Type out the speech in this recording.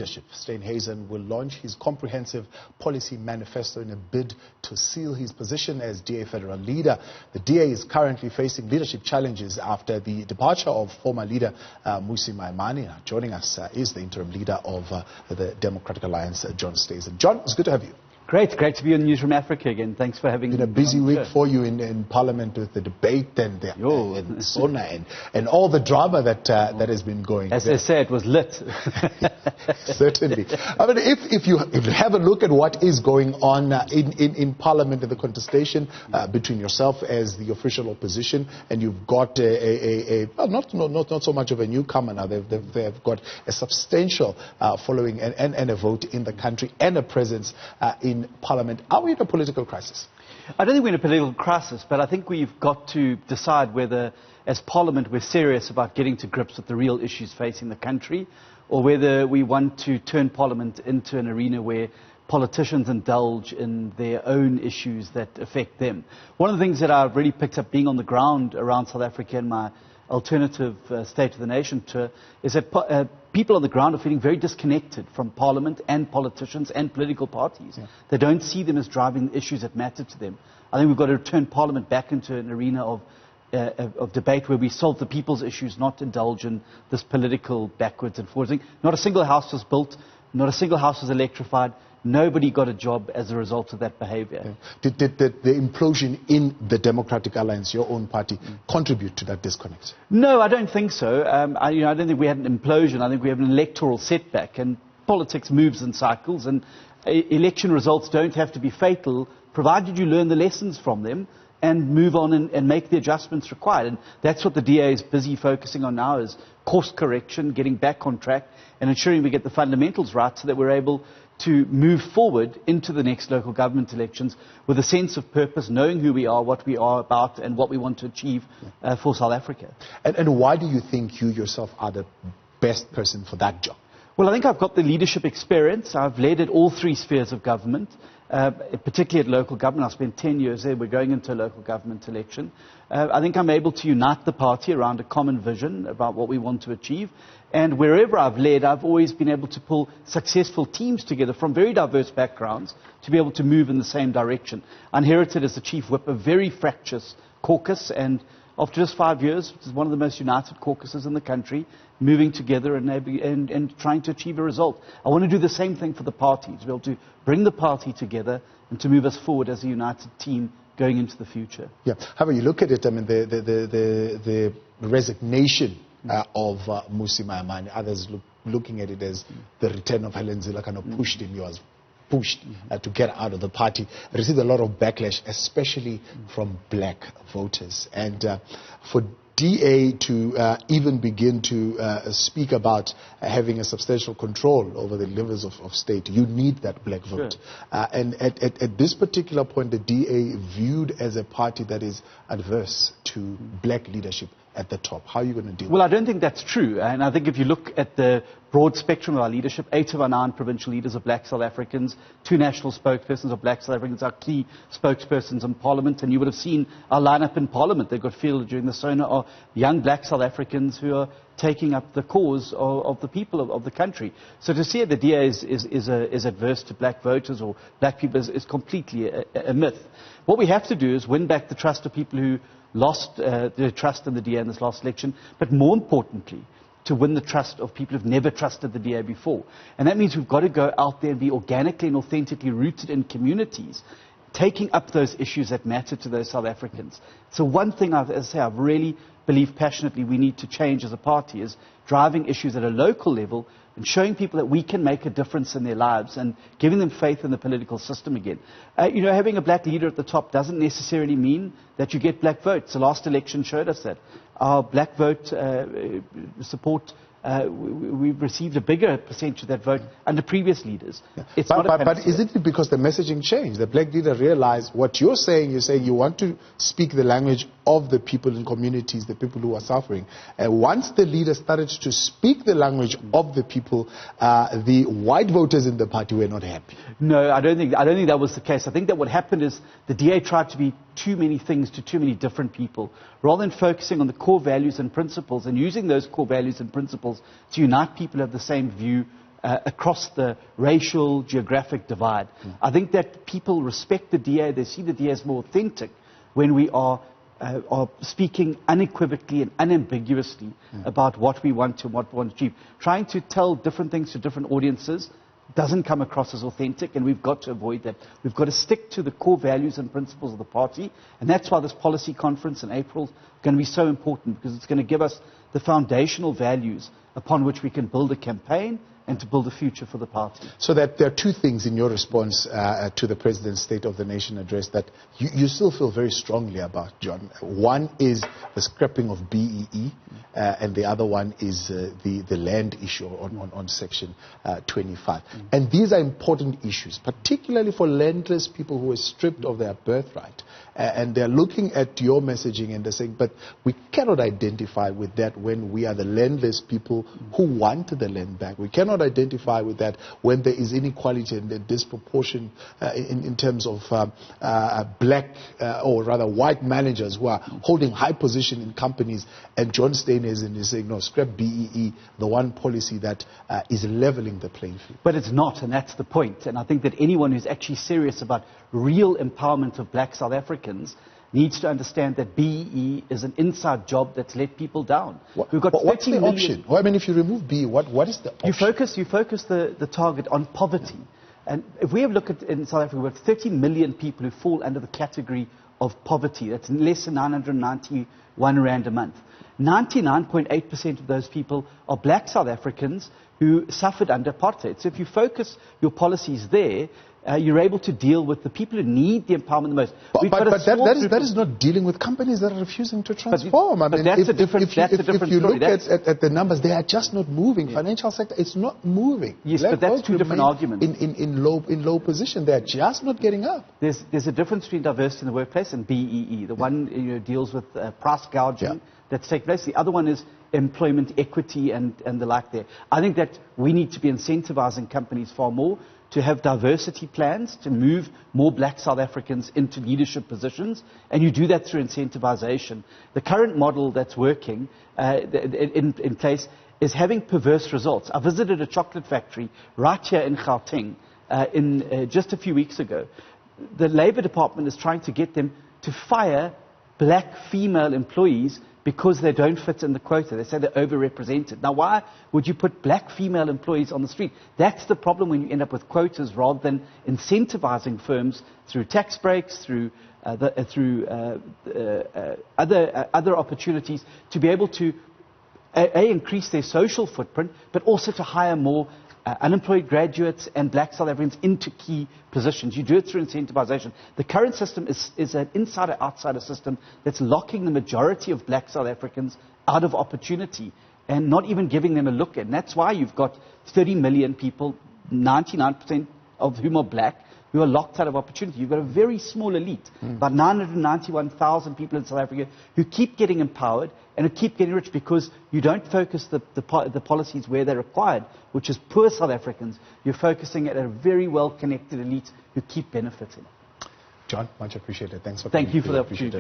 Leadership. Steenhuisen will launch his comprehensive policy manifesto in a bid to seal his position as DA federal leader. The DA is currently facing leadership challenges after the departure of former leader Mmusi Maimane. Joining us is the interim leader of the Democratic Alliance, John Steenhuisen. John, it's good to have you. Great to be on Newsroom Africa again. Thanks for having me. It's been a busy week for you in Parliament with the debate and the SONA and all the drama that has been going. As I said, it was lit. Certainly. I mean, if you have a look at what is going on in Parliament and the contestation between yourself as the official opposition, and you've got not so much of a newcomer now. They've got a substantial following and a vote in the country and a presence in Parliament. Are we in a political crisis? I don't think we're in a political crisis, but I think we've got to decide whether, as Parliament, we're serious about getting to grips with the real issues facing the country, or whether we want to turn Parliament into an arena where politicians indulge in their own issues that affect them. One of the things that I've really picked up being on the ground around South Africa in my alternative State of the Nation tour is that people on the ground are feeling very disconnected from Parliament and politicians and political parties. Yeah. They don't see them as driving the issues that matter to them. I think we've got to turn Parliament back into an arena of debate where we solve the people's issues, not indulge in this political backwards and forwards thing. Not a single house was built, not a single house was electrified. Nobody got a job as a result of that behavior. Yeah. Did the implosion in the Democratic Alliance, your own party, contribute to that disconnect? No, I don't think so. I don't think we had an implosion. I think we have an electoral setback, and politics moves in cycles, and election results don't have to be fatal, provided you learn the lessons from them and move on and make the adjustments required. And that's what the DA is busy focusing on now, is course correction, getting back on track, and ensuring we get the fundamentals right so that we're able to move forward into the next local government elections with a sense of purpose, knowing who we are, what we are about, and what we want to achieve for South Africa. And why do you think you yourself are the best person for that job? Well, I think I've got the leadership experience. I've led at all three spheres of government, particularly at local government. I spent 10 years there. We're going into a local government election. I think I'm able to unite the party around a common vision about what we want to achieve. And wherever I've led, I've always been able to pull successful teams together from very diverse backgrounds to be able to move in the same direction. I inherited as the chief whip a very fractious caucus, and after just 5 years, which is one of the most united caucuses in the country, moving together and trying to achieve a result. I want to do the same thing for the party, to be able to bring the party together and to move us forward as a united team going into the future. Yeah. However you look at it, I mean, the resignation of Mmusi Maimane, others looking at it as the return of Helen Zille, kind of pushed him. He was pushed to get out of the party. Received a lot of backlash, especially from black voters. And for DA to even begin to speak about having a substantial control over the levers of state, you need that black vote. Sure. And at this particular point, the DA viewed as a party that is adverse to black leadership at the top. How are you going to deal with it? Well, I don't think that's true. And I think if you look at the broad spectrum of our leadership, 8 of our 9 provincial leaders are black South Africans, 2 national spokespersons are black South Africans, our key spokespersons in Parliament. And you would have seen our lineup in Parliament that got fielded during the SONA are young black South Africans who are taking up the cause of the people of the country. So to say the DA is adverse to black voters or black people is completely a myth. What we have to do is win back the trust of people who lost their trust in the DA in this last election, but more importantly, to win the trust of people who've never trusted the DA before. And that means we've got to go out there and be organically and authentically rooted in communities, taking up those issues that matter to those South Africans. So one thing, as I say, I've really believe passionately we need to change as a party is driving issues at a local level and showing people that we can make a difference in their lives and giving them faith in the political system again. Having a black leader at the top doesn't necessarily mean that you get black votes. The last election showed us that. Our black vote support, we've received a bigger percentage of that vote under previous leaders. Yeah. But isn't it because the messaging changed? The black leader realized what you're saying you want to speak the language of the people in communities, the people who are suffering. Once the leader started to speak the language of the people, the white voters in the party were not happy. No, I don't think that was the case. I think that what happened is the DA tried to be too many things to too many different people, rather than focusing on the core values and principles and using those core values and principles to unite people who have the same view across the racial, geographic divide. I think that people respect the DA. They see the DA as more authentic when we are speaking unequivocally and unambiguously about what we want and what we want to achieve. Trying to tell different things to different audiences doesn't come across as authentic, and we've got to avoid that. We've got to stick to the core values and principles of the party, and that's why this policy conference in April is going to be so important, because it's going to give us the foundational values upon which we can build a campaign and to build a future for the party. So that there are two things in your response to the President's State of the Nation address that you still feel very strongly about, John. One is the scrapping of BEE, and the other one is the land issue on Section 25. And these are important issues, particularly for landless people who are stripped of their birthright. And they're looking at your messaging and they're saying, but we cannot identify with that when we are the landless people who want the land back. We cannot identify with that when there is inequality and the disproportion in terms of black or rather white managers who are holding high position in companies. And John Steyn is saying, no, scrap BEE, the one policy that is leveling the playing field. But it's not, and that's the point. And I think that anyone who's actually serious about real empowerment of black South Africans needs to understand that BEE is an inside job that's let people down. We've got what's the option? Well, I mean, if you remove BEE, what is the option? You focus the target on poverty. And if we have a look at in South Africa, we have 30 million people who fall under the category of poverty. That's less than 991 rand a month. 99.8% of those people are black South Africans who suffered under apartheid. So if you focus your policies there, you're able to deal with the people who need the empowerment the most. But that is not dealing with companies that are refusing to transform. But that's a different story. If you look at the numbers, they are just not moving. Yeah. Financial sector, it's not moving. Yes, but that's two different arguments. In low position, they're just not getting up. There's a difference between diversity in the workplace and BEE. The one deals with price gouging that's taking place. The other one is employment equity and the like there. I think that we need to be incentivizing companies far more to have diversity plans, to move more black South Africans into leadership positions, and you do that through incentivization. The current model that's working in place is having perverse results. I visited a chocolate factory right here in Gauteng just a few weeks ago. The Labour Department is trying to get them to fire black female employees because they don't fit in the quota. They say they're overrepresented. Now, why would you put black female employees on the street? That's the problem when you end up with quotas rather than incentivizing firms through tax breaks, through other opportunities to be able to increase their social footprint, but also to hire more unemployed graduates and black South Africans into key positions. You do it through incentivization. The current system is an insider-outsider system that's locking the majority of black South Africans out of opportunity and not even giving them a look at. And that's why you've got 30 million people, 99% of whom are black, who are locked out of opportunity. You've got a very small elite, about 991,000 people in South Africa who keep getting empowered and who keep getting rich because you don't focus the policies where they're required, which is poor South Africans. You're focusing at a very well-connected elite who keep benefiting. John, much appreciated. Thanks for Thank you for the opportunity.